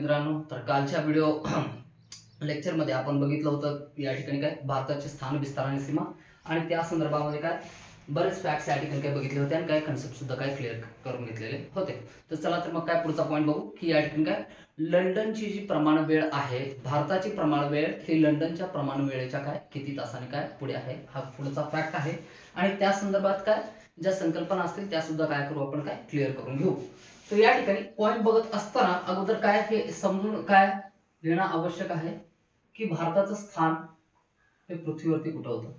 मित्रांनो, तर कालच्या व्हिडिओ लेक्चरमध्ये आपण बघितलं होतं या ठिकाणी काय भारताचे स्थान विस्तार आणि सीमा आणि त्या संदर्भामध्ये काय बरेच फॅक्ट्स या ठिकाणी काय बघितले होते आणि काय कन्सेप्ट सुद्धा काय क्लिअर करून घेतलेले होते। तर चला तर मग काय पुढचा पॉईंट बघू की या ठिकाणी काय लंडनची जी प्रमाण वेळ आहे, भारताची प्रमाण वेळ ही लंडनच्या प्रमाण वेळेच्या काय किती तासाने काय पुढे आहे, हा पुढचा फॅक्ट आहे। आणि त्या संदर्भात काय ज्या संकल्पना असतील त्या सुद्धा काय करू आपण काय क्लिअर करून घेऊ। तर या ठिकाणी पॉइंट बघत असताना अगोदर काय हे समजून काय घेणं आवश्यक आहे की भारताचं स्थान हे पृथ्वीवरती कुठं होतं।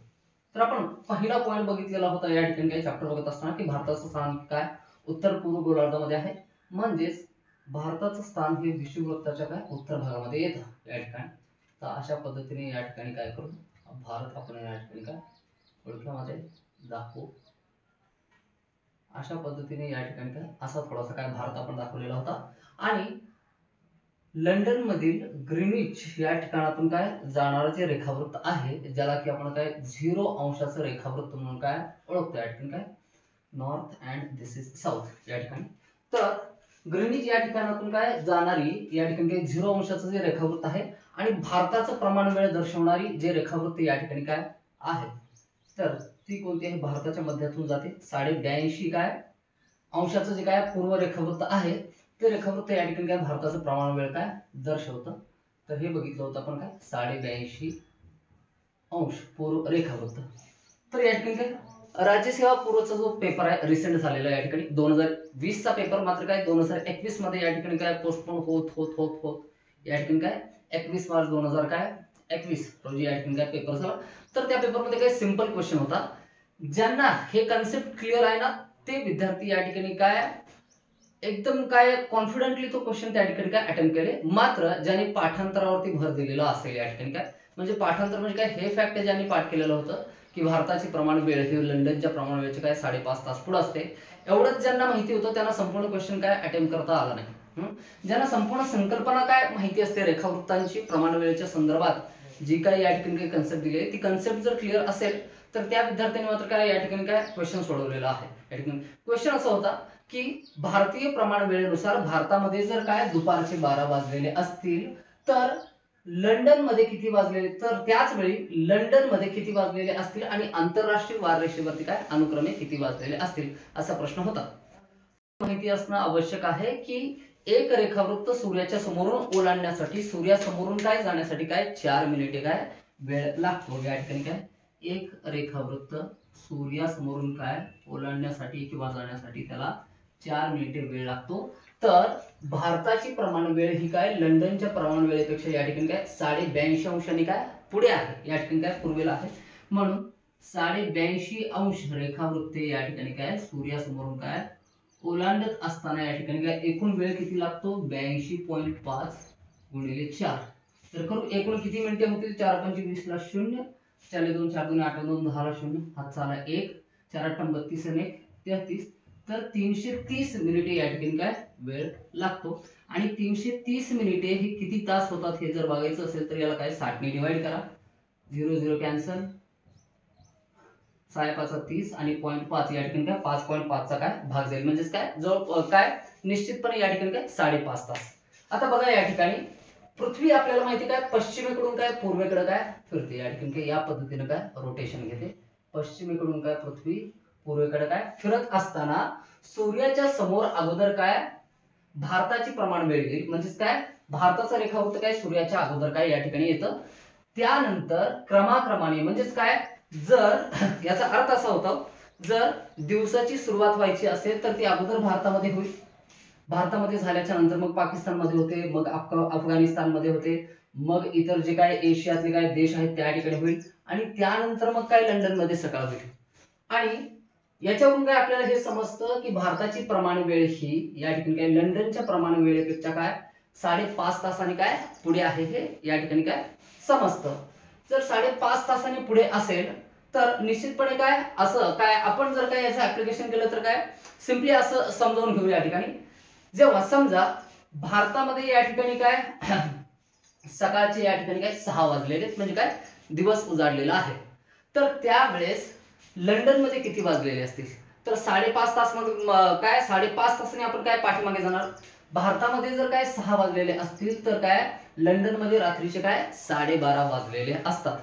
तर आपण पहिला पॉइंट बघितलेला होता या ठिकाणी काही चॅप्टर बघत असताना की भारताचं स्थान काय उत्तर पूर्व गोलार्धामध्ये आहे, म्हणजेच भारताचं स्थान हे विषुववृत्ताच्या काय उत्तर भागामध्ये येतं या ठिकाणी। तर अशा पद्धतीने या ठिकाणी काय करू भारत आपण या ठिकाणी काय ओळख्यामध्ये दाखवू। अशा पद्धतीने या ठिकाणी काय असा थोडासा काय भारत आपण दाखवलेला होता आणि लंडन मधील ग्रीनिच या ठिकाणातून काय जाणारं जे रेखावृत्त आहे ज्याला की आपण काय 0 अंशाचं रेखावृत्त म्हणून काय ओळखतो या ठिकाणी काय north and this is south या ठिकाणी। तर ग्रीनिच या ठिकाणातून काय जाणारी या ठिकाणी काय 0 अंशाचं जे रेखावृत्त आहे आणि भारताचं प्रमाण वेळ दर्शवणारी जे रेखावृत्त या ठिकाणी काय आहे तर ती कोणती आहे भारताच्या मध्यातून जाते 82.5 काय अंशाचं जे काय पूर्व रेखावृत्त आहे ते रेखावृत्त या ठिकाणी काय भारताचं प्रमाण वेळ काय दर्शवतं। तर हे बघितलं होतं आपण काय 82.5 अंश पूर्व रेखावृत्त। तर या ठिकाणी काय राज्यसेवा पूर्वचा जो पेपर आहे रिसेंट झालेला या ठिकाणी 2020 चा पेपर मात्र काय 2021 मध्ये या ठिकाणी काय पोस्टपोन होत होत होत होत या ठिकाणी काय 21 मार्च 2021 रोजी या ठिकाणी काय पेपर झाला। तर त्या पेपरमध्ये काय सिंपल क्वेश्चन होता, ज्यांना हे कन्सेप्ट क्लिअर आहे ना ते विद्यार्थी या ठिकाणी काय एकदम काय कॉन्फिडेंटली तो क्वेश्चन त्या ठिकाणी काय अटेम्प्ट केले। मात्र ज्यांनी पाठांतरावरती भर दिलेला असेल या ठिकाणी काय म्हणजे पाठांतर म्हणजे काय हे फॅक्ट ज्यांनी पाठ केलेलं होतं की भारताची प्रमाण वेळ ही लंडनच्या प्रमाण वेळेचे काय 5.5 तास पुढे असते, एवढंच ज्यांना माहिती होतं त्यांना संपूर्ण क्वेश्चन काय अटेम्प्ट करता आला नाही। ज्यांना संपूर्ण संकल्पना काय माहिती असते रेखावृत्तांची प्रमाण वेळेच्या संदर्भात जी काय या ठिकाणी काही कन्सेप्ट दिली आहे ती कन्सेप्ट जर क्लिअर असेल तर त्या विद्यार्थ्यांनी मात्र काय या ठिकाणी काय क्वेश्चन सोडवलेला आहे। या ठिकाणी क्वेश्चन असा होता की भारतीय प्रमाण वेळेनुसार भारतामध्ये जर काय दुपारचे 12 वाजलेले असतील तर लंडन मध्ये किती वाजलेले, तर त्याच वेळी लंडन मध्ये किती वाजलेले असतील आणि आंतरराष्ट्रीय वाररेषेवरती काय अनुक्रमे किती वाजलेले असतील असा प्रश्न होता। माहिती असणं आवश्यक आहे की एक रेखावृत्त सूर्याच्या समोरून ओलांडण्यासाठी सूर्यासमोरून काय जाण्यासाठी काय 4 मिनिटे काय वेळ लागतो। या ठिकाणी काय एक रेखावृत्त सूर्यासमोरून काय ओलांडण्यासाठी किंवा जाण्यासाठी त्याला 4 मिनिटे वेळ लागतो। तर भारताची प्रमाण वेळ ही काय लंडनच्या प्रमाण वेळेपेक्षा या ठिकाणी काय 82.5 अंशांनी काय पुढे आहे, या ठिकाणी काय पूर्वेला आहे, म्हणून 82.5 अंश रेखावृत्ते या ठिकाणी काय सूर्यासमोरून काय ओलांडत असताना या ठिकाणी काय एकूण वेळ किती लागतो 82.5 गुणिले 4। तर करू एकूण किती मिनिटे होतील 4 × 5 = 20 ला 0, 4 2 4 2 8 2 10 ला 0, हात आला 1, 4 8 32 आणि 1 33, तर 330 मिनिटे या ठिकाणी काय वेळ लागतो। आणि 330 मिनिटे हे किती तास होतात हे जर बघायचं असेल तर याला काय 60 ने डिवाइड करा, 0 0 कॅन्सल, 6 5 30 आणि 0.5 या ठिकाणी काय 5.5 चा काय भाग जाईल, म्हणजे काय जो काय निश्चितपणे या ठिकाणी काय 5.5 तास। आता बघा या ठिकाणी पृथ्वी आपल्याला माहिती काय पश्चिमेकडून काय पूर्वेकडे काय फिरते, या ठिकाणी काय या पद्धतीने काय रोटेशन घेते, पश्चिमेकडून काय पृथ्वी पूर्वेकडे काय फिरत असताना सूर्याच्या समोर अगोदर काय भारताची प्रमाण वेळ येईल, म्हणजे काय भारताचा रेखावृत्त काय सूर्याच्या अगोदर काय या ठिकाणी येतं। त्यानंतर क्रमाक्रमाने म्हणजेच काय जर याचा अर्थ असा होता जर दिवसाची सुरुवात व्हायची असेल तर ती अगोदर भारतामध्ये होईल, भारतामध्ये झाल्याच्या नंतर मग पाकिस्तानमध्ये होते, मग अफगाणिस्तानमध्ये होते, मग इतर जे काय एशियातले काय देश आहेत त्या ठिकाणी होईल आणि त्यानंतर मग काय लंडन मध्ये सकाळ होईल। आणि याच्यावरून काय आपल्याला हे समजतं की भारताची प्रमाण वेळ ही या ठिकाणी काय लंडनच्या प्रमाण वेळेपेक्षा काय 5.5 तासांनी काय पुढे आहे हे या ठिकाणी काय समजतं। जर 5.5 तासांनी पुढे असेल तर निश्चितपणे काय असं काय आपण जर काय याचं ऍप्लिकेशन केलं तर काय सिंपली असं समजावून घेऊ। या ठिकाणी जेव्हा समजा भारतामध्ये या ठिकाणी काय सकाळचे या ठिकाणी काय 6 वाजलेले म्हणजे काय दिवस उजाडलेला आहे, तर त्यावेळेस लंडन मध्ये किती वाजलेले असतील तर 5.5 तास मग काय 5.5 तासांनी आपण काय पाठीमागे जाणार, भारतामध्ये जर काय 6 वाजलेले असतील तर काय लंडनमध्ये रात्रीचे काय 12:30 वाजलेले असतात.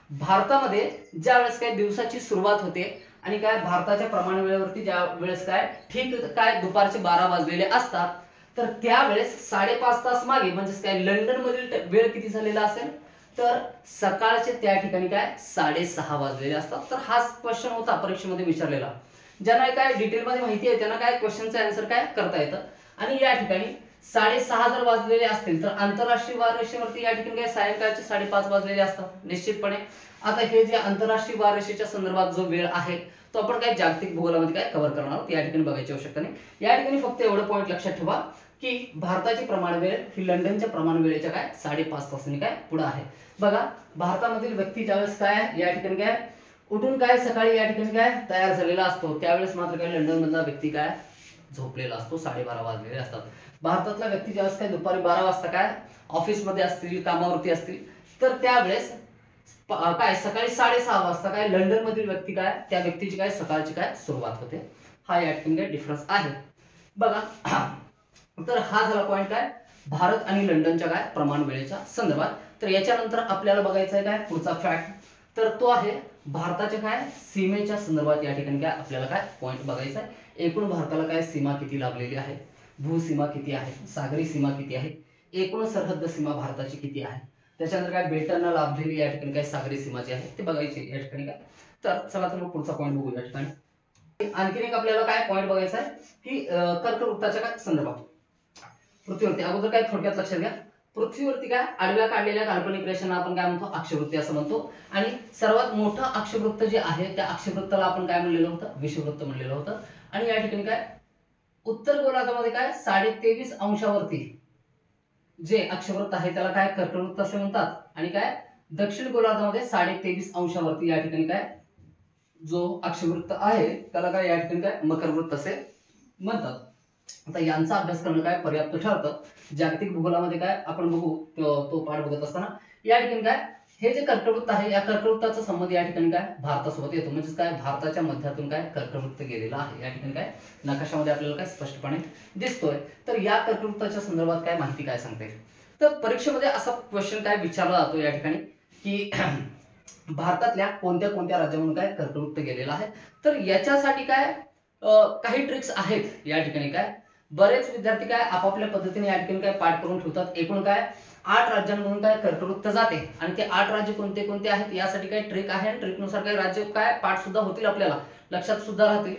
भारतामध्ये ज्या वेळेस काय दिवसाची सुरुवात होते आणि काय भारताच्या प्रमाण वेळेवरती ज्या वेळेस काय ठीक काय दुपारचे 12 वाजलेले असतात, तर त्यावेळेस 5.5 तास मागे म्हणजे काय लंडन मधील वेळ किती झालेला असेल, तर सकाळचे त्या ठिकाणी काय 6:30 वाजलेले असतात. तर हाच क्वेश्चन होता परीक्षेमध्ये विचारलेला. ज्यांना काय डिटेल मध्ये माहिती आहे त्यांना काय क्वेश्चनचा आन्सर काय करता येतं. आणि या ठिकाणी 6:30 जर वाजलेले असतील तर आंतरराष्ट्रीय वाररेषेवरती या ठिकाणी काय सायंकाळचे 5:30 वाजलेले असतात निश्चितपणे. आता हे जे आंतरराष्ट्रीय वाररेषेच्या संदर्भात जो वेळ आहे तो आपण काय जागतिक भूगोलामध्ये काय कव्हर करणार आहोत, या ठिकाणी बघायची आवश्यकता नाही. या ठिकाणी फक्त एवढं पॉईंट लक्षात ठेवा की भारताची प्रमाण वेळ ही लंडनच्या प्रमाण वेळेच्या काय 5.5 तासांनी काय पुढे आहे. बघा भारतामधील व्यक्ती ज्यावेळेस काय या ठिकाणी काय उठून काय सकाळी या ठिकाणी काय तयार झालेला असतो, त्यावेळेस मात्र काय लंडन मधला व्यक्ती काय झोपलेला असतो, 12:30 वाजलेले असतात. भारतातला व्यक्ती ज्यावेळेस काय दुपारी 12 वाजता काय ऑफिस मध्ये असतील, कामावरती असतील, तर त्यावेळेस काय सकाळी 6:30 वाजता काय लंडन मधील व्यक्ती काय त्या व्यक्तीची काय सकाळची काय सुरुवात होते. हा या ठिकाणी काय डिफरन्स आहे. बघा तर हा झाला पॉईंट काय भारत आणि लंडनच्या काय प्रमाण वेळेच्या संदर्भात. तर याच्यानंतर आपल्याला बघायचं आहे काय पुढचा फॅक्ट, तर तो आहे भारताच्या काय सीमेच्या संदर्भात. या ठिकाणी काय आपल्याला काय पॉईंट बघायचा आहे. एकूण भारताला काय सीमा किती लाभलेली आहे, भूसीमा किती आहे, सागरी सीमा किती आहे, एकूण सरहद्द सीमा भारताची किती आहे, त्याच्यानंतर काय बेटांना लाभलेली या ठिकाणी काय सागरी सीमा जी आहे ते बघायची या ठिकाणी काय. तर चला तर मग पुढचा पॉईंट बघू या ठिकाणी. आणखीन एक आपल्याला काय पॉईंट बघायचा आहे की कर्कवृत्ताच्या काय संदर्भात. पृथ्वीवरती अगोदर काय थोडक्यात लक्षात घ्या, पृथ्वीवरती काय आडव्या काढलेल्या काल्पनिक रेषांना आपण काय म्हणतो अक्षवृत्ती असं म्हणतो. आणि सर्वात मोठं अक्षवृत्त जे आहे त्या अक्षवृत्ताला आपण काय म्हणलेलं होतं विषुववृत्त म्हणलेलं होतं. आणि या ठिकाणी काय उत्तर गोलार्धामध्ये काय 23.5 अंशावरती जे अक्षवृत्त आहे त्याला काय कर्कवृत्त असे म्हणतात. आणि काय दक्षिण गोलार्धामध्ये 23.5 अंशावरती या ठिकाणी काय जो अक्षवृत्त आहे त्याला काय या ठिकाणी काय मकरवृत्त असे म्हणतात. आता यांचा अभ्यास करणं काय पर्याप्त ठरतं. जागतिक भूगोलामध्ये काय आपण बघू तो पाठ बघत असताना या ठिकाणी काय हे जे कर्कवृत्त आहे या कर्कवृत्ताचा संबंध या ठिकाणी काय भारतासोबत येतो. म्हणजे काय भारताच्या मध्यातून काय कर्कवृत्त गेलेला आहे या ठिकाणी काय नकाशामध्ये आपल्याला काय स्पष्टपणे दिसतोय. तर या कर्कवृत्ताच्या संदर्भात काय माहिती काय सांगता येईल. तर परीक्षेमध्ये असा क्वेश्चन काय विचारला जातो या ठिकाणी की भारतातल्या कोणत्या कोणत्या राज्यामधून काय कर्कवृत्त गेलेला आहे. तर याच्यासाठी काय काही ट्रिक्स आहेत या ठिकाणी काय बरेच विद्यार्थी काय आपापल्या पद्धतीने या ठिकाणी काय पाठ करून ठेवतात. एकूण काय 8 राज्यांमधून काय कर्कवृत्त जाते आणि ते 8 राज्य कोणते कोणते आहेत यासाठी काय ट्रिक आहे आणि ट्रिकनुसार काय राज्य काय पाठ सुद्धा होतील आपल्याला लक्षात सुद्धा राहतील.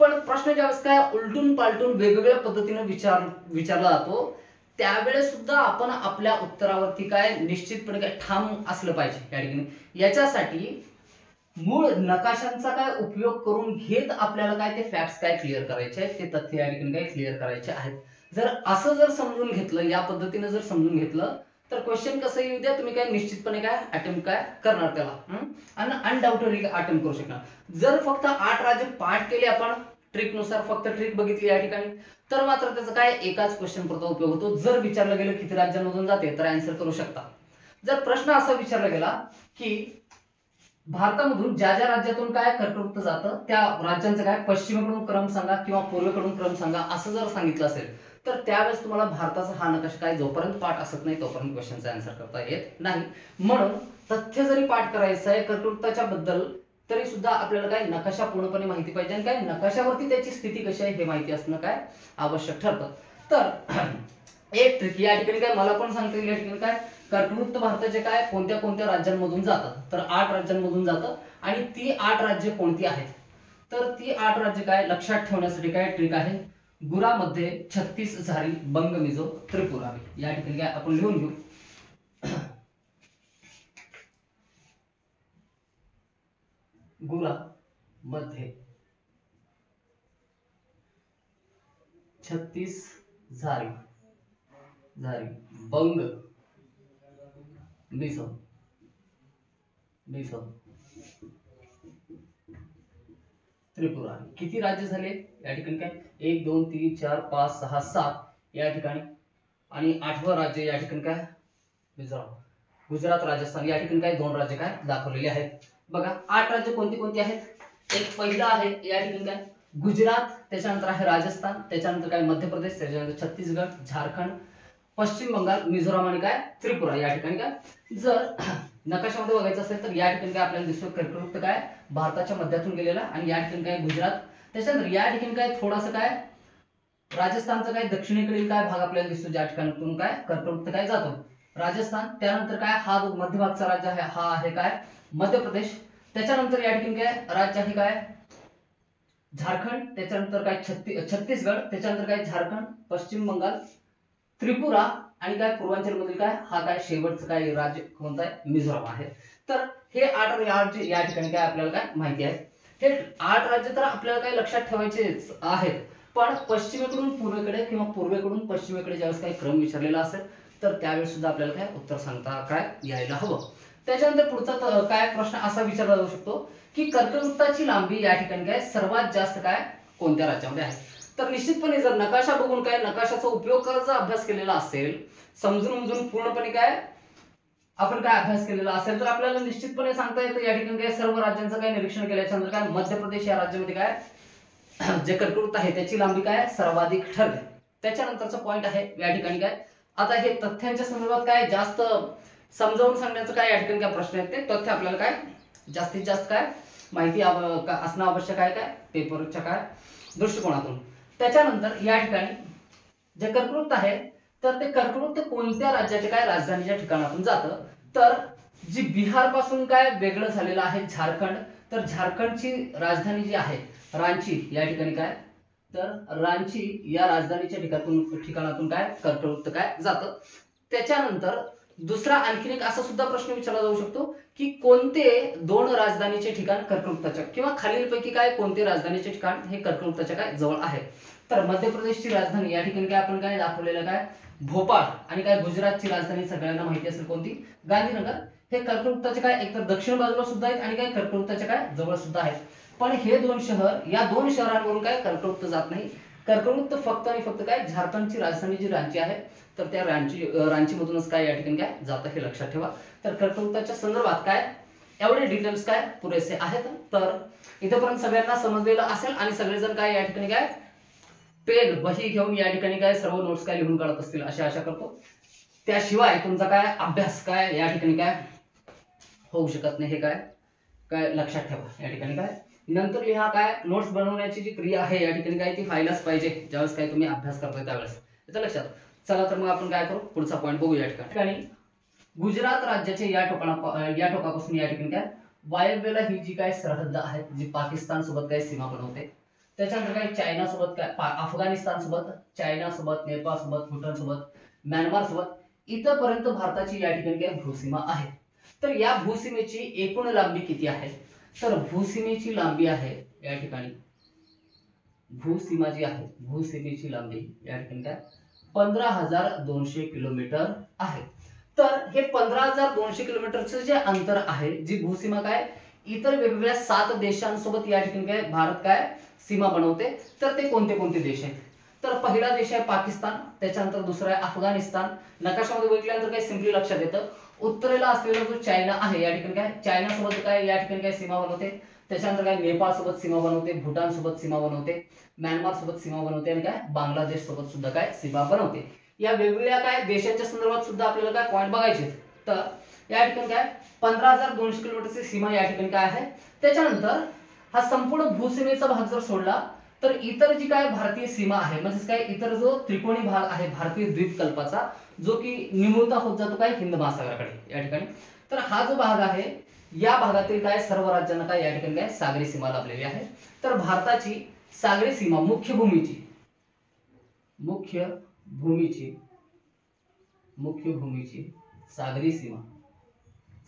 पण प्रश्न ज्यावेळेस काय उलटून पालटून वेगवेगळ्या पद्धतीने विचारला जातो त्यावेळेस सुद्धा आपण आपल्या उत्तरावरती काय निश्चितपणे काय ठाम असलं पाहिजे या ठिकाणी. याच्यासाठी मूळ नकाशांचा काय उपयोग करून घेत आपल्याला काय ते फॅक्ट्स काय क्लिअर करायचे आहेत, ते तथ्य या ठिकाणी काय क्लिअर करायचे आहेत. जर असं जर समजून घेतलं या पद्धतीने जर समजून घेतलं तर क्वेश्चन कसं येऊ द्या तुम्ही काय निश्चितपणे काय अटेम्प्ट काय करणार त्याला आणि अनडाऊटेडली अटेम्प्ट करू शकणार. जर फक्त 8 राज्य पाठ केले आपण ट्रिकनुसार फक्त ट्रिक बघितली या ठिकाणी तर मात्र त्याचा काय एकाच क्वेश्चन पुरता उपयोग होतो. जर विचारलं गेलं किती राज्यांमधून जाते तर आन्सर करू शकता. जर प्रश्न असा विचारला गेला की भारतामधून ज्या ज्या राज्यातून काय कर्कवृत्त जातं त्या राज्यांचा काय पश्चिमेकडून क्रम सांगा किंवा पूर्वेकडून क्रम सांगा असं जर सांगितलं असेल तर त्यावेळेस तुम्हाला भारताचा हा नकाशा काय जोपर्यंत पाठ असत नाही तोपर्यंत क्वेश्चनचा आन्सर करता येत नाही. म्हणून तथ्य जरी पाठ करायचं आहे कर्कवृत्ताच्या बद्दल तरी सुद्धा आपल्याला काय नकाशा पूर्णपणे माहिती पाहिजे आणि काय नकाशावरती त्याची स्थिती कशी आहे हे माहिती असणं काय आवश्यक ठरतं. तर एक ट्रिक या ठिकाणी काय मला पण सांगता येईल या ठिकाणी काय कर्कवृत्त भारताचे काय कोणत्या कोणत्या राज्यांमधून जातात तर 8 राज्यांमधून जातं. आणि ती 8 राज्य कोणती आहेत तर ती 8 राज्य काय लक्षात ठेवण्यासाठी काय ट्रिक आहे. गुरा मध्ये 36 झारी बंग मिझो त्रिपुरा या ठिकाणी काय आपण लिहून घेऊ. गुरा मध्ये 36 झारी बंग मिझो त्रिपुरा किती राज्य झाले या ठिकाणी काय 1 2 3 4 5 6 7 या ठिकाणी आणि 8वं राज्य या ठिकाणी काय मिझोराम गुजरात राजस्थान या ठिकाणी काय 2 राज्य काय दाखवलेले आहेत. बघा 8 राज्य कोणती कोणती आहेत. एक पहिलं आहे या ठिकाणी काय गुजरात, त्याच्यानंतर आहे राजस्थान, त्याच्यानंतर काय मध्य प्रदेश, त्याच्यानंतर छत्तीसगड, झारखंड, पश्चिम बंगाल, मिझोराम आणि काय त्रिपुरा या ठिकाणी काय जर नकाशामध्ये बघायचं असेल तर या ठिकाणी काय आपल्याला दिसतो कर्कवृत्त काय भारताच्या मध्यातून गेलेला आणि या ठिकाणी काय गुजरात, त्याच्यानंतर या ठिकाणी काय थोडासा काय राजस्थानचा काय दक्षिणेकडील काय भाग आपल्याला दिसतो ज्या ठिकाणातून काय कर्कवृत्त काय जातो राजस्थान, त्यानंतर काय हा जो मध्यभागचा राज्य आहे हा आहे काय मध्य प्रदेश, त्याच्यानंतर या ठिकाणी काय राज्य आहे काय झारखंड, त्याच्यानंतर काय छत्तीसगड, त्याच्यानंतर काय झारखंड, पश्चिम बंगाल, त्रिपुरा आणि काय पूर्वांचलमधील काय हा काय शेवटचं काय राज्य कोणतं आहे मिझोराम आहे. तर हे 8 राज्य या ठिकाणी काय आपल्याला काय माहिती आहे. हे 8 राज्य तर आपल्याला काय लक्षात ठेवायचेच आहेत, पण पश्चिमेकडून पूर्वेकडे किंवा पूर्वेकडून पश्चिमेकडे ज्यावेळेस काही क्रम विचारलेला असेल तर त्यावेळेस सुद्धा आपल्याला काय उत्तर सांगता काय यायला हवं. त्याच्यानंतर पुढचा काय प्रश्न असा विचारला जाऊ शकतो की कर्कवृत्ताची लांबी या ठिकाणी काय सर्वात जास्त काय कोणत्या राज्यामध्ये आहे. तर निश्चितपणे जर नकाशा बघून काय नकाशाचा उपयोग करायचा अभ्यास केलेला असेल, समजून उमजून पूर्णपणे काय आपण काय अभ्यास केलेला असेल तर आपल्याला निश्चितपणे सांगता येतं या ठिकाणी काय सर्व राज्यांचं काय निरीक्षण केल्याच्या नंतर काय मध्य प्रदेश या राज्यामध्ये काय जे कर्कवृत्त आहे त्याची लांबी काय सर्वाधिक ठरते. त्याच्यानंतरचा पॉइंट आहे या ठिकाणी काय आता हे तथ्यांच्या संदर्भात काय जास्त समजावून सांगण्याचं काय या ठिकाणी काय प्रश्न आहेत ते तथ्य आपल्याला काय जास्तीत जास्त काय माहिती असणं आवश्यक आहे काय पेपरच्या काय दृष्टिकोनातून. त्याच्यानंतर या ठिकाणी जे कर्कवृत्त आहे तर ते कर्कवृत्त कोणत्या राज्याच्या काय राजधानीच्या ठिकाणातून जातं तर जी बिहार पासून काय वेगळं झालेलं आहे झारखंड, तर झारखंडची राजधानी जी आहे रांची या ठिकाणी काय तर रांची या राजधानीच्या ठिकाणातून काय कर्कवृत्त काय जातं. त्याच्यानंतर दुसरा आणखीन एक असा सुद्धा प्रश्न विचारला जाऊ शकतो की कोणते 2 राजधानीचे ठिकाण कर्कवृत्ताच्या किंवा खालीलपैकी काय कोणते राजधानीचे ठिकाण हे कर्कवृत्ताच्या काय जवळ आहे. तर मध्य प्रदेशची राजधानी या ठिकाणी काय आपण काय दाखवलेलं काय भोपाळ आणि काय गुजरातची राजधानी सगळ्यांना माहिती असेल कोणती गांधीनगर. हे कर्कवृत्ताचे काय एकतर दक्षिण बाजूला सुद्धा आहेत आणि काय कर्कवृत्ताच्या काय जवळ सुद्धा आहेत. पण हे 2 शहर या 2 शहरांवरून काय कर्कवृत्त जात नाही. कर्कवृत्त फक्त आणि फक्त काय झारखंडची राजधानी जी रांची आहे तर त्या रांची मधूनच काय या ठिकाणी काय जातं हे लक्षात ठेवा. तर कर्कवृत्ताच्या संदर्भात काय एवढे डिटेल्स काय पुरेसे आहेत. तर इथेपर्यंत सगळ्यांना समजलेलं असेल आणि सगळेजण काय या ठिकाणी काय पेन वही घेऊन या ठिकाणी काय सर्व नोट्स काय लिहून काढत असतील अशी आशा करतो. त्याशिवाय तुमचा काय अभ्यास काय या ठिकाणी काय होऊ शकत नाही हे काय काय लक्षात ठेवा. या ठिकाणी काय नंतर लिहा काय नोट्स बनवण्याची जी क्रिया आहे या ठिकाणी काय ती व्हायलाच पाहिजे ज्यावेळेस काय तुम्ही अभ्यास करताय त्यावेळेस याचं लक्षात. चला तर मग आपण काय करू पुढचा पॉईंट बघू. या ठिकाणी गुजरात राज्याचे या टोकापासून या ठिकाणी काय वायव्येला ही जी काय सरहद्द आहे जी पाकिस्तान सोबत काय सीमा बनवते, त्याच्यानंतर काय चायना सोबत काय अफगाणिस्तान सोबत, चायना सोबत, नेपाळ सोबत, भूटान सोबत, म्यानमार सोबत इथपर्यंत भारताची या ठिकाणी काय भूसीमा आहे. तर या भूसीमेची एकूण लांबी किती आहे तर भूसीमेची लांबी आहे या ठिकाणी भूसीमा जी आहे भूसीमेची लांबी या ठिकाणी काय 15,200 किलोमीटर आहे. तर हे 15,200 किलोमीटरचं जे अंतर आहे जी भूसीमा काय इतर वेगवेगळ्या 7 देशांसोबत या ठिकाणी काय भारत काय सीमा बनवते. तर ते कोणते कोणते देश आहेत तर पहिला देश आहे पाकिस्तान, त्याच्यानंतर दुसरा आहे अफगाणिस्तान. नकाशामध्ये बघितल्यानंतर काय सिंपली लक्षात येतं उत्तरेला असलेला जो चायना आहे या ठिकाणी काय चायना सोबत काय या ठिकाणी काय सीमा बनवते, त्याच्यानंतर काय नेपाळ सोबत सीमा बनवते, भूटान सोबत सीमा बनवते, म्यानमार सोबत सीमा बनवते आणि काय बांगलादेश सोबत सुद्धा काय सीमा बनवते. या वेगवेगळ्या काय देशांच्या संदर्भात सुद्धा आपल्याला काय पॉईंट बघायचे. तर या ठिकाणी काय 15,200 किलोमीटरची सीमा या ठिकाणी काय आहे. त्याच्यानंतर हा संपूर्ण भूसीमेचा भाग जर सोडला तर इतर जी काय भारतीय सीमा आहे म्हणजे काय इतर जो त्रिकोणी भाग आहे भारतीय द्वीपकल्पाचा जो की निमुळता होत जातो काय हिंद महासागराकडे या ठिकाणी. तर हा जो भाग आहे या भागातील काय सर्व राज्यांना काय या ठिकाणी काय सागरी सीमा लाभलेली आहे. तर भारताची सागरी सीमा मुख्य भूमीची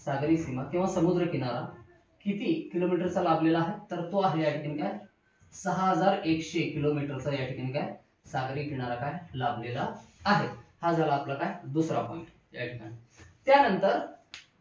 सागरी सीमा किंवा समुद्र किनारा किती किलोमीटरचा लाभलेला आहे तर तो आहे या ठिकाणी काय 6,100 किलोमीटरचा या ठिकाणी काय सागरी किनारा काय लाभलेला आहे. हा झाला आपला काय दुसरा पॉइंट या ठिकाणी. त्यानंतर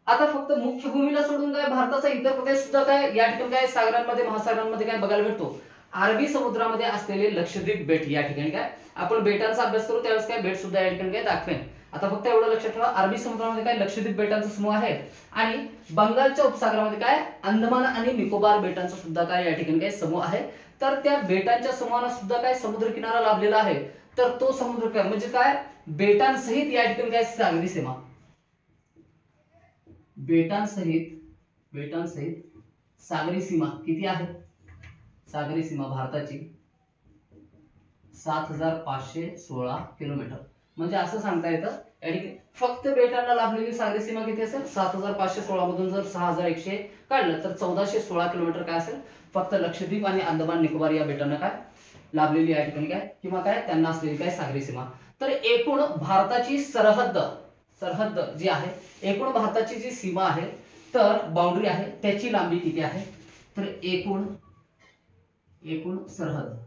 आता फक्त मुख्य भूमीला सोडून काय भारताचा इतर प्रदेश सुद्धा काय या ठिकाणी काय सागरांमध्ये महासागरांमध्ये काय बघायला भेटतो. अरबी समुद्रामध्ये असलेले लक्षद्वीप बेट या ठिकाणी काय आपण बेटांचा अभ्यास करू त्यावेळेस काय बेट सुद्धा या ठिकाणी काय दाखवेन. आता फक्त एवढं लक्षात ठेवा, अरबी समुद्रामध्ये काय लक्षद्वीप बेटांचा समूह आहे आणि बंगालच्या उपसागरामध्ये काय अंदमान आणि निकोबार बेटांचा सुद्धा काय या ठिकाणी काय समूह आहे. तर त्या बेटांच्या समूहांना सुद्धा काय समुद्र किनारा लाभलेला आहे. तर तो समुद्र काय म्हणजे काय बेटांसहित या ठिकाणी काय सागरी सीमा, बेटांसहित सागरी सीमा किती आहे? सागरी सीमा भारताची 7516 किलोमीटर. म्हणजे असं सांगता येतं या ठिकाणी फक्त बेटांना लाभलेली सागरी सीमा किती असेल? 7516 मधून जर 6100 काढलं तर 1416 किलोमीटर काय असेल? फक्त लक्षद्वीप आणि अंदमान निकोबार या बेटांना काय लाभलेली या ठिकाणी काय किंवा काय त्यांना असलेली काय सागरी सीमा. तर एकूण भारताची सरहद्द जी आहे, एकूण भारताची जी सीमा आहे तर बाउंड्री आहे त्याची लांबी किती आहे? तर एकूण सरहद्द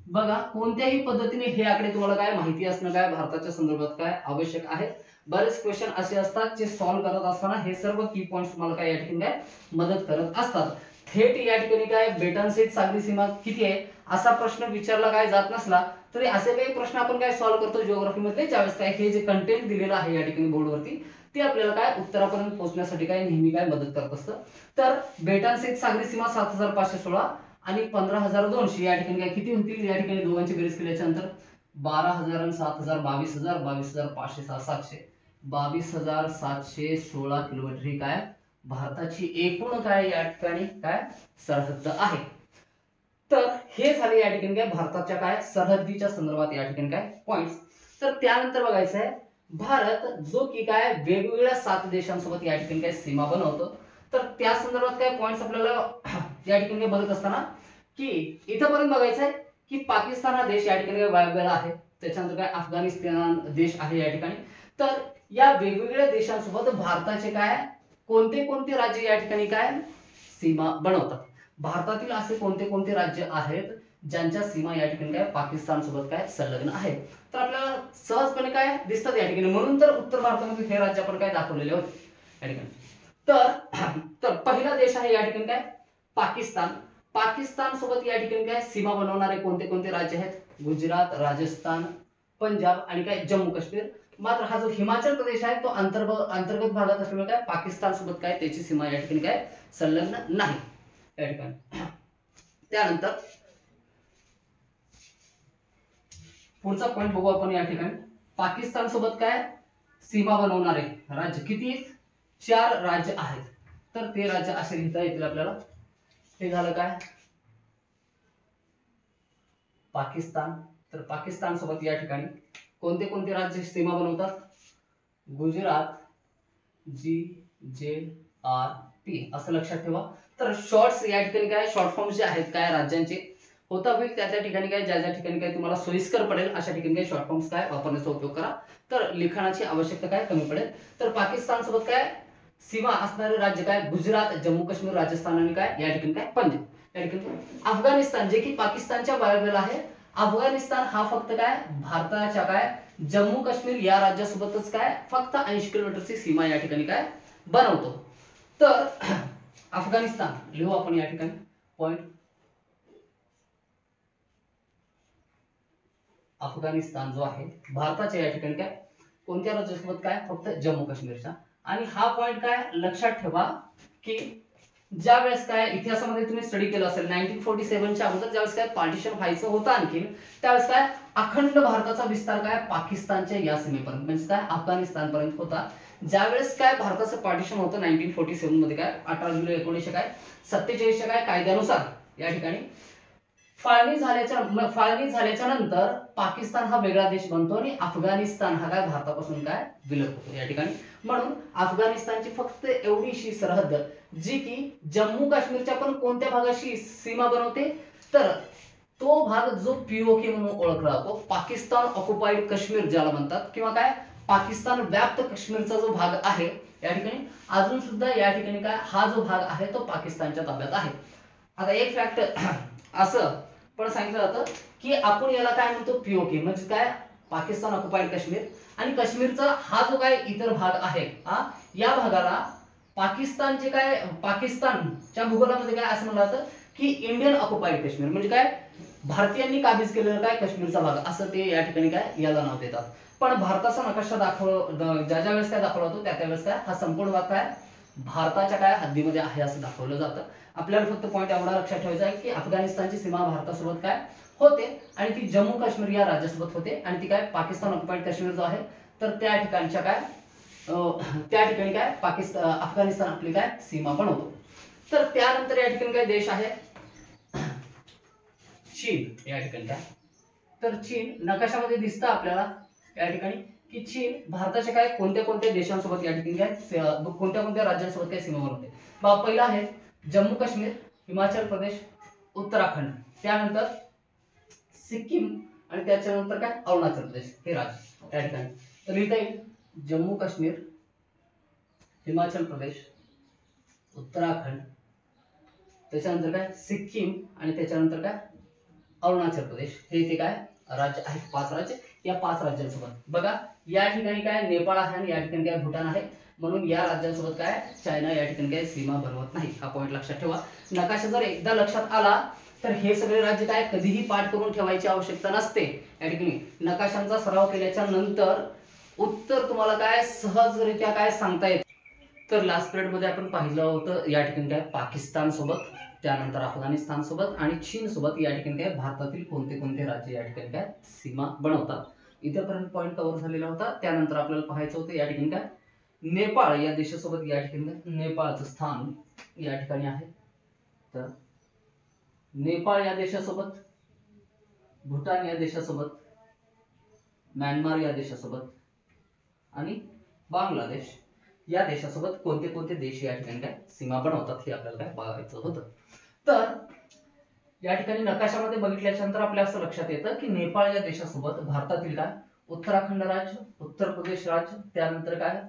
बघा कोणत्याही पद्धतीने हे आकडे तुम्हाला काय माहिती असणं काय भारताच्या संदर्भात काय आवश्यक आहे. बरेच क्वेश्चन असे असतात जे सॉल्व्ह करत असताना हे सर्व की पॉइंट्स तुम्हाला काय या ठिकाणी काय मदत करत असतात. थेट या ठिकाणी काय बेटांसहित सागरी सीमा किती आहे असा प्रश्न विचारला काय जात नसला तरी असे काही प्रश्न आपण काय सॉल्व्ह करतो जिओग्राफी मध्ये, ज्यावेळेस काय हे जे कंटेंट दिलेलं आहे या ठिकाणी बोर्डवरती ते आपल्याला काय उत्तरापर्यंत पोहोचण्यासाठी काय नेहमी काय मदत करत असतं. तर बेटांसहित सागरी सीमा 7516 आणि 15200 या ठिकाणी काय किती होतील? या ठिकाणी दोघांची बेरीज केल्याच्या नंतर 12000 आणि 7000 22000 22500 700 22716 किलोमीटर ही काय भारताची एकूण काय या ठिकाणी काय सरहद्द आहे. तर हे झाले या ठिकाणी काय भारताच्या काय सरहद्दीच्या संदर्भात या ठिकाणी काय पॉइंट्स. तर त्यानंतर बघायचं आहे भारत जो की काय वेगवेगळ्या 7 देशांसोबत या ठिकाणी काय सीमा बनवतो. तर त्या संदर्भात काय पॉइंट्स आपल्याला या ठिकाणी बघत असताना की इथपर्यंत बघायचं आहे की पाकिस्तान हा देश या ठिकाणी वायव्याला आहे, त्याच्यानंतर काय अफगाणिस्तान देश आहे या ठिकाणी. तर या वेगवेगळ्या देशांसोबत भारताचे काय कोणते राज्य या ठिकाणी काय सीमा बनवतात? भारतातील असे कोणते राज्य आहेत ज्यांच्या सीमा या ठिकाणी काय पाकिस्तान सोबत काय संलग्न आहेत? तर आपल्याला सहजपणे काय दिसतात या ठिकाणी, म्हणून तर उत्तर भारतामध्ये हे राज्य आपण काय दाखवलेले होते या ठिकाणी. तर पहिला देश आहे या ठिकाणी काय पाकिस्तान. पाकिस्तान सोबत या ठिकाणी काय सीमा बनवणारे कोणते राज्य आहेत? गुजरात, राजस्थान, पंजाब आणि काय जम्मू काश्मीर. मात्र हा जो हिमाचल प्रदेश आहे तो अंतर्गत भागात असल्यामुळे काय पाकिस्तान सोबत काय त्याची सीमा या ठिकाणी काय संलग्न नाही या ठिकाणी. त्यानंतर पुढचा पॉइंट बघू आपण या ठिकाणी. पाकिस्तान सोबत काय सीमा बनवणारे राज्य किती? 4 राज्य आहेत. तर ते राज्य असे लिहिता येतील आपल्याला. हे झालं काय पाकिस्तान. तर पाकिस्तान सोबत या ठिकाणी कोणते राज्य सीमा बनवतात? गुजरात, GJRP असं लक्षात ठेवा. तर शॉर्ट्स या ठिकाणी काय शॉर्ट फॉर्म्स जे आहेत काय राज्यांचे होता होईल त्या ठिकाणी काय ज्या ठिकाणी काय तुम्हाला सोयीस्कर पडेल अशा ठिकाणी काय शॉर्ट फॉर्म्स काय वापरण्याचा उपयोग करा. तर लिखाणाची आवश्यकता काय कमी पडेल. तर पाकिस्तान सोबत काय सीमा असणारे राज्य काय गुजरात, जम्मू काश्मीर, राजस्थान आणि काय या ठिकाणी काय पंजाब या ठिकाणी. अफगाणिस्तान जे की पाकिस्तानच्या वायव्याला आहे. अफगाणिस्तान हा फक्त काय भारताच्या काय जम्मू काश्मीर या राज्यासोबतच काय फक्त 80 किलोमीटरची सीमा या ठिकाणी काय बनवतो. तर अफगाणिस्तान लिहू आपण या ठिकाणी पॉइंट. अफगाणिस्तान जो आहे भारताच्या या ठिकाणी काय कोणत्या राज्यासोबत काय फक्त जम्मू काश्मीरच्या. आणि हा पॉइंट काय लक्षात ठेवा की ज्या वेळेस काय इतिहासामध्ये तुम्ही स्टडी केलं असेल 1947च्या अगोदर ज्यावेळेस काय पार्टिशन व्हायचं होतं आणखी त्यावेळेस काय अखंड भारताचा विस्तार काय पाकिस्तानच्या या सीमेपर्यंत म्हणजे काय अफगाणिस्तान पर्यंत होता. ज्यावेळेस काय भारताचं पार्टिशन होतं 1947 मध्ये काय 18 जुलै 1947 काय कायद्यानुसार या ठिकाणी फाळणी झाल्याच्या नंतर पाकिस्तान हा वेगळा देश बनतो आणि अफगाणिस्तान हा काय भारतापासून काय विलग होतो या ठिकाणी. म्हणून अफगाणिस्तानची फक्त एवढीशी सरहद्द जी की जम्मू काश्मीरच्या पण कोणत्या भागाशी सीमा बनवते तर तो भाग जो POK म्हणून ओळखला जातो पाकिस्तान ऑक्युपाइड काश्मीर ज्याला म्हणतात किंवा काय पाकिस्तान व्याप्त काश्मीरचा जो भाग आहे या ठिकाणी अजून सुद्धा या ठिकाणी काय हा जो भाग आहे तो पाकिस्तानच्या ताब्यात आहे. आता एक फॅक्ट असं पण सांगितलं जातं की आपण याला काय म्हणतो POK म्हणजे काय पाकिस्तान ऑक्युपाइड काश्मीर आणि काश्मीरचा हा जो काय इतर भाग आहे या भागाला पाकिस्तान जे काय पाकिस्तानच्या भूगोलामध्ये काय असं म्हणलं जातं की इंडियन ऑक्युपाइड काश्मीर म्हणजे काय भारतीयांनी काबीज केलेला काय काश्मीरचा भाग असं ते या ठिकाणी काय याला नाव देतात. पण भारताचा नकाशा ज्या वेळेस काय दाखवला होतो त्यावेळेस काय हा संपूर्ण भाग काय भारताच्या काय हद्दीमध्ये आहे असं दाखवलं जातं. आपल्याला फक्त पॉईंट एवढा लक्षात ठेवायचा आहे की अफगाणिस्तानची सीमा भारतासोबत काय होते आणि ती जम्मू काश्मीर या राज्यासोबत होते आणि ती काय पाकिस्तान ऑक्युपाईड काश्मीर जो आहे तर त्या ठिकाणच्या काय त्या ठिकाणी काय अफगाणिस्तान आपली काय सीमा बनवतो. तर त्यानंतर या ठिकाणी काय देश आहे चीन. या ठिकाणी काय तर चीन नकाशामध्ये दिसतं आपल्याला या ठिकाणी की चीन भारताच्या काय कोणत्या कोणत्या देशांसोबत या ठिकाणी काय कोणत्या कोणत्या राज्यांसोबत काय सीमा बनवते. पहिला आहे जम्मू काश्मीर, हिमाचल प्रदेश, उत्तराखंड, त्यानंतर सिक्कीम आणि त्याच्यानंतर काय अरुणाचल प्रदेश हे राज्य. त्या ठिकाणी तर लिहिता येईल जम्मू काश्मीर, हिमाचल प्रदेश, उत्तराखंड, त्याच्यानंतर काय सिक्कीम आणि त्याच्यानंतर काय अरुणाचल प्रदेश हे ते काय राज्य आहेत. 5 राज्य. या 5 राज्यांसोबत बघा या ठिकाणी काय नेपाळ आहे आणि या ठिकाणी काय भूटान आहे. म्हणून या राज्यांसोबत काय चायना या ठिकाणी काय सीमा बनवत नाही. हा पॉईंट लक्षात ठेवा. नकाशा जर एकदा लक्षात आला तर हे सगळे राज्य काय कधीही पाठ करून ठेवायची आवश्यकता नसते. या ठिकाणी नकाशांचा सराव केल्याच्या नंतर उत्तर तुम्हाला काय सहजरित्या काय सांगता येते. तर लास्ट पिरियड मध्ये आपण पाहिलं होतं या ठिकाणी काय पाकिस्तान सोबत, त्यानंतर अफगाणिस्तान सोबत आणि चीन सोबत या ठिकाणी काय भारतातील कोणते कोणते राज्य या ठिकाणी काय सीमा बनवतात. इथेपर्यंत पॉईंट कव्हर झालेला होता. त्यानंतर आपल्याला पाहायचं होतं या ठिकाणी काय नेपाळ या देशासोबत या ठिकाणी नेपाळचं स्थान या ठिकाणी आहे. तर नेपाळ या देशासोबत, भूटान या देशासोबत, म्यानमार या देशासोबत आणि बांगलादेश या देशासोबत कोणते कोणते देश या ठिकाणी काय सीमा बनवतात हे आपल्याला काय बघायचं होतं. तर या ठिकाणी नकाशामध्ये बघितल्याच्या नंतर आपल्या असं लक्षात येतं की नेपाळ या देशासोबत भारतातील काय उत्तराखंड राज्य, उत्तर प्रदेश राज्य, त्यानंतर काय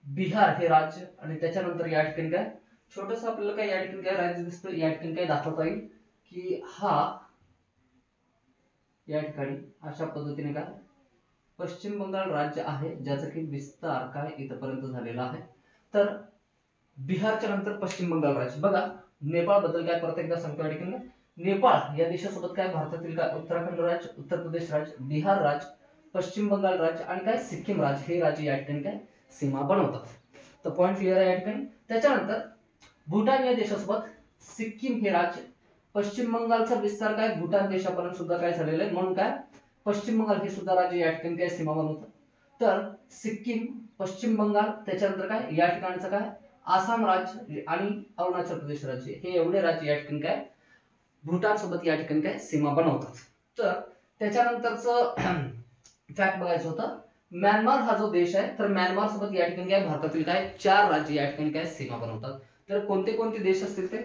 बिहार हे राज्य आणि त्याच्यानंतर या ठिकाणी काय छोटस आपल्याला काय या ठिकाणी काय राज्य दिसतं. या ठिकाणी काय दाखवता येईल की हा या ठिकाणी अशा पद्धतीने काय पश्चिम बंगाल राज्य आहे ज्याचा की विस्तार काय इथपर्यंत झालेला आहे. तर बिहारच्या नंतर पश्चिम बंगाल राज्य. बघा नेपाळ बद्दल काय परत एकदा सांगतो. या ठिकाणी नेपाळ या देशासोबत काय भारतातील काय उत्तराखंड राज्य, उत्तर प्रदेश राज्य, बिहार राज्य, पश्चिम बंगाल राज्य आणि काय सिक्कीम राज्य हे राज्य या ठिकाणी काय सीमा बनवतात. तर पॉईंट क्लिअर आहे या ठिकाणी. त्याच्यानंतर भूटान या देशासोबत सिक्कीम हे राज्य, पश्चिम बंगालचा विस्तार काय भूटान देशापर्यंत सुद्धा काय झालेलं आहे म्हणून काय पश्चिम बंगाल हे सुद्धा राज्य या ठिकाणी काय सीमा बनवतात. तर सिक्कीम, पश्चिम बंगाल, त्याच्यानंतर काय या ठिकाणचं काय आसाम राज्य आणि अरुणाचल प्रदेश राज्य हे एवढे राज्य या ठिकाणी काय भूटान सोबत या ठिकाणी काय सीमा बनवतात. तर त्याच्यानंतरचं फॅक्ट बघायचं होतं म्यानमार हा जो देश आहे तर म्यानमार सोबत या ठिकाणी काय भारतातील काय 4 राज्य या ठिकाणी काय सीमा बनवतात. तर कोणते कोणते देश असतील ते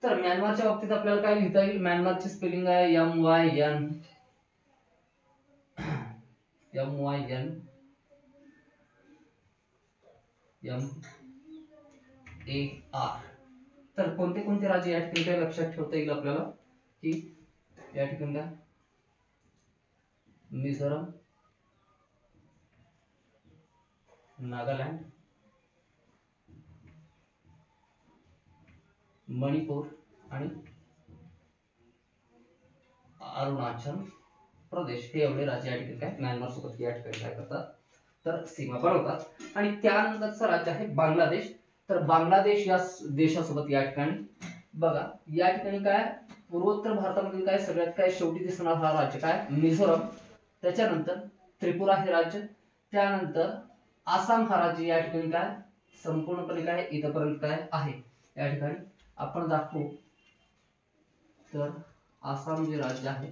तर म्यानमारच्या बाबतीत आपल्याला काय लिहिता येईल. म्यानमारची स्पेलिंग आहे MYN MAR. तर कोणते कोणते राज्य या ठिकाणी काय लक्षात ठेवता येईल आपल्याला की या ठिकाणी काय मिझोरम, नागालँड, मणिपूर आणि अरुणाचल प्रदेश हे एवढे राज्य या ठिकाणी काय म्यानमार सोबत या ठिकाणी काय करतात तर सीमा बनवतात. आणि त्यानंतरचं राज्य आहे बांगलादेश. तर बांगलादेश या देशासोबत या ठिकाणी बघा या ठिकाणी काय पूर्वोत्तर भारतामधील काय सगळ्यात काय शेवटी दिसणार हा राज्य काय मिझोरम, त्याच्यानंतर त्रिपुरा हे राज्य, त्यानंतर आसाम हा राज्य या ठिकाणी काय संपूर्णपणे काय इथपर्यंत काय आहे. या ठिकाणी आपण दाखवू तर आसाम जे राज्य आहे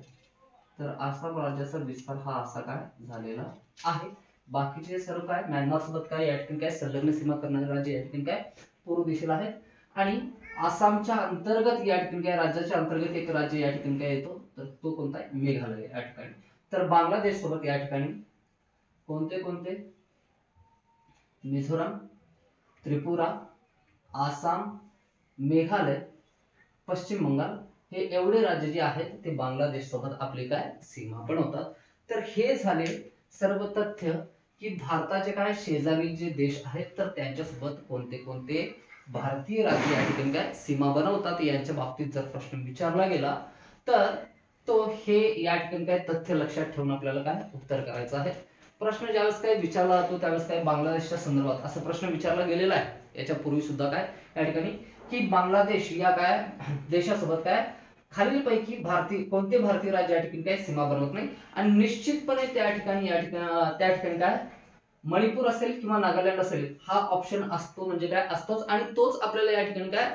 तर आसाम राज्याचा विस्तार हा असा काय झालेला आहे. बाकीचे सर्व काय म्यानमार सोबत काय या ठिकाणी काय संलग्न सीमा करणारे राज्य या ठिकाणी काय पूर्व दिशेला आहेत. आणि आसामच्या अंतर्गत या ठिकाणी काय राज्याच्या अंतर्गत एक राज्य या ठिकाणी काय येतो तर तो कोणता आहे मेघालय या ठिकाणी. तर बांगलादेश सोबत या ठिकाणी कोणते कोणते मिझोरम, त्रिपुरा, आसाम, मेघालय, पश्चिम बंगाल हे एवढे राज्य जे आहेत ते बांगलादेश सोबत आपले काय सीमा बनवतात. तर हे झाले सर्व तथ्य की भारताचे काय शेजारी जे देश आहेत तर त्यांच्यासोबत कोणते कोणते भारतीय राज्य या ठिकाणी काय सीमा बनवतात यांच्या बाबतीत जर प्रश्न विचारला गेला तर तो हे या ठिकाणी काय तथ्य लक्षात ठेवून आपल्याला काय उत्तर करायचं आहे. प्रश्न ज्यावेळेस काय विचारला जातो त्यावेळेस काय बांगलादेशच्या संदर्भात असा प्रश्न विचारला गेलेला आहे याच्या पूर्वी सुद्धा काय या ठिकाणी की बांगलादेश या काय देशासोबत काय खालीलपैकी कोणते भारतीय राज्य या ठिकाणी काय सीमा बनवत नाही आणि निश्चितपणे त्या ठिकाणी त्या ठिकाणी काय मणिपूर असेल किंवा नागालँड असेल हा ऑप्शन असतो म्हणजे काय असतोच आणि तोच आपल्याला या ठिकाणी काय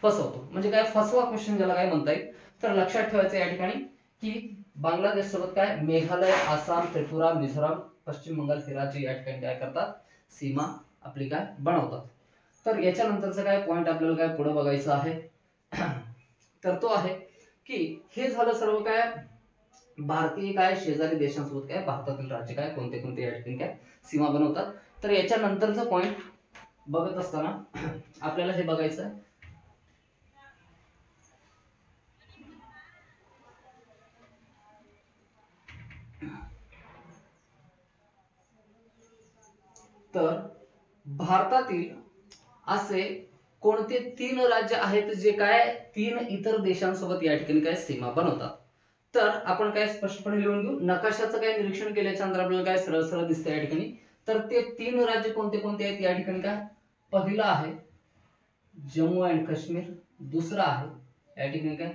फसवतो म्हणजे काय फसवा क्वेश्चन ज्याला काय म्हणता येईल तर लक्षात ठेवायचं या ठिकाणी की बांगलादेश सोबत काय मेघालय आसाम त्रिपुरा मिझोराम पश्चिम बंगाल हे राज्य या ठिकाणी काय करतात सीमा आपली काय बनवतात तर याच्यानंतरचं काय पॉइंट आपल्याला काय पुढे बघायचं आहे तर तो आहे की हे झालं सर्व काय भारतीय काय शेजारी देशांसोबत काय भारतातील राज्य काय कोणते कोणते या ठिकाणी काय सीमा बनवतात तर याच्यानंतरचं पॉइंट बघत असताना आपल्याला हे बघायचं आहे तर भारतातील असे कोणते 3 राज्य आहेत जे काय 3 इतर देशांसोबत या ठिकाणी काय सीमा बनवतात तर आपण काय स्पष्टपणे लिहून घेऊ नकाशाचं काय निरीक्षण केल्याच्या नंतर आपल्याला काय सरळ सरळ दिसतंय या ठिकाणी तर ते 3 राज्य कोणते कोणते आहेत या ठिकाणी काय पहिलं आहे जम्मू अँड काश्मीर दुसरं आहे या ठिकाणी काय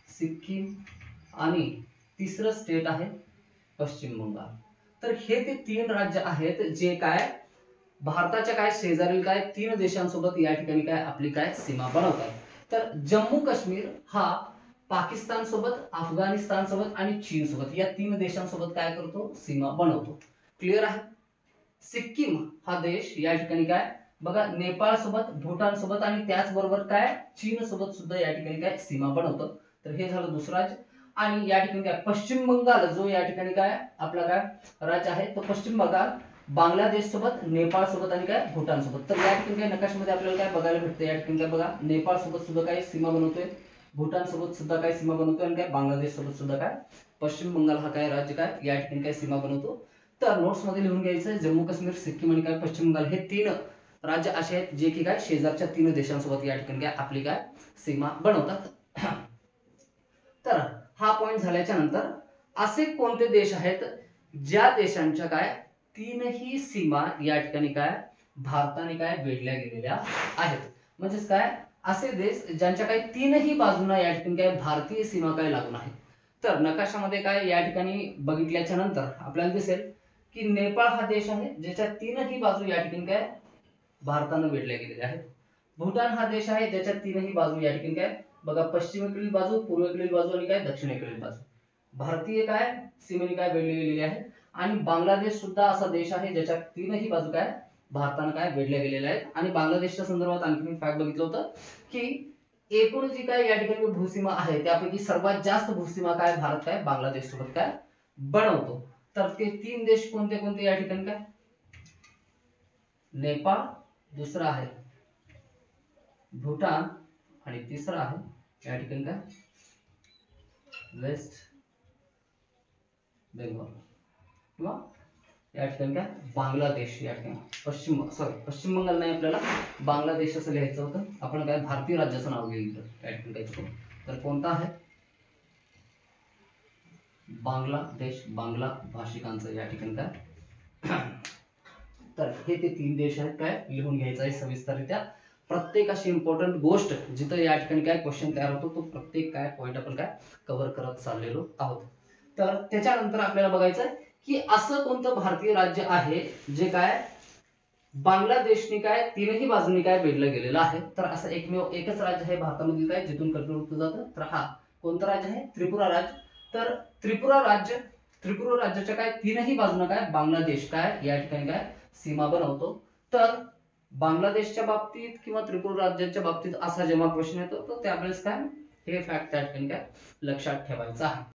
सिक्कीम आणि तिसरं स्टेट आहे पश्चिम बंगाल तर हे ते 3 राज्य आहेत जे काय भारताच्या काय शेजारील काय 3 देशांसोबत या ठिकाणी काय आपली काय सीमा बनवतात तर जम्मू काश्मीर हा पाकिस्तान सोबत अफगाणिस्तान सोबत आणि चीन सोबत या 3 देशांसोबत काय करतो सीमा बनवतो क्लिअर आहे सिक्कीम हा देश या ठिकाणी काय बघा नेपाळ सोबत भूटान सोबत आणि त्याचबरोबर काय चीन सोबत सुद्धा या ठिकाणी काय सीमा बनवतो तर हे झालं दुसरं राज्य आणि या ठिकाणी काय पश्चिम बंगाल जो या ठिकाणी काय आपला काय राज्य आहे तो पश्चिम बंगाल बांगलादेश सोबत नेपाळ सोबत आणि काय भूटान सोबत तर या ठिकाणी काय नकाशामध्ये आपल्याला काय बघायला भेटतं या ठिकाणी काय बघा नेपाळ सोबत सुद्धा काय सीमा बनवतोय भूटान सोबत सुद्धा काय सीमा बनवतोय आणि काय बांगलादेश सोबत सुद्धा काय पश्चिम बंगाल हा काय राज्य काय या ठिकाणी काय सीमा बनवतो तर नोट्स मध्ये लिहून घ्यायचं जम्मू काश्मीर सिक्कीम आणि काय पश्चिम बंगाल हे 3 राज्य असे आहेत जे की काय शेजारच्या 3 देशांसोबत या ठिकाणी काय आपली काय सीमा बनवतात तर हा पॉइंट झाल्याच्या नंतर असे कोणते देश आहेत ज्या देशांच्या काय 3ही सीमा या ठिकाणी काय भारताने काय वेढल्या गेलेल्या आहेत म्हणजेच काय असे देश ज्यांच्या काही 3ही बाजूंना या ठिकाणी काय भारतीय सीमा काय लागून आहे तर नकाशामध्ये काय या ठिकाणी बघितल्याच्या नंतर आपल्याला दिसेल की नेपाळ हा देश आहे ज्याच्या 3ही बाजू या ठिकाणी काय भारताने वेढल्या गेलेल्या आहेत भूटान हा देश आहे ज्याच्या 3ही बाजू या ठिकाणी काय बघा पश्चिमेकडील बाजू पूर्वेकडील बाजू आणि काय दक्षिणेकडील बाजू भारतीय काय सीमेने काय वेढली गेलेली आहे आणि बांगलादेश सुद्धा असा देश आहे ज्याच्या 3ही बाजू काय भारताने काय वेढल्या गेलेल्या आहेत आणि बांगलादेशच्या संदर्भात आणखी मी फॅक्ट बघितलं होतं की एकूण जी काय या ठिकाणी भूसीमा आहे त्यापैकी सर्वात जास्त भूसीमा काय भारत काय बांगलादेश सोबत काय बनवतो तर ते 3 देश कोणते कोणते या ठिकाणी काय नेपाळ दुसरा आहे भूटान आणि तिसरा आहे या ठिकाणी काय वेस्ट बेंगॉल किंवा या ठिकाणी काय बांगलादेश या ठिकाणी पश्चिम बंगाल नाही आपल्याला बांगलादेश असं लिहायचं होतं आपण काय भारतीय राज्याचं नाव घेतलं या ठिकाणी काय तर कोणता आहे बांगलादेश बांगला भाषिकांचं या ठिकाणी काय तर हे ते 3 देश आहेत काय लिहून घ्यायचं आहे सविस्तररित्या प्रत्येक अशी इम्पॉर्टंट गोष्ट जिथं या ठिकाणी काय क्वेश्चन तयार होतो तो प्रत्येक काय पॉइंट आपण काय कव्हर करत चाललेलो आहोत तर त्याच्यानंतर आपल्याला बघायचं आहे की असं कोणतं भारतीय राज्य आहे जे काय बांगलादेशने काय 3ही बाजूंनी काय वेढलं गेलेलं आहे तर असं एकच राज्य आहे भारतामधील काय जिथून कर्कवृत्त जातं तर हा कोणतं राज्य आहे त्रिपुरा राज्य तर त्रिपुरा राज्याच्या काय 3ही बाजूने काय बांगलादेश काय या ठिकाणी काय सीमा बनवतो तर बांगलादेशच्या बाबतीत किंवा त्रिपुरा राज्याच्या बाबतीत असा जेव्हा प्रश्न येतो तर त्यावेळेस काय हे फॅक्ट त्या ठिकाणी काय लक्षात ठेवायचं आहे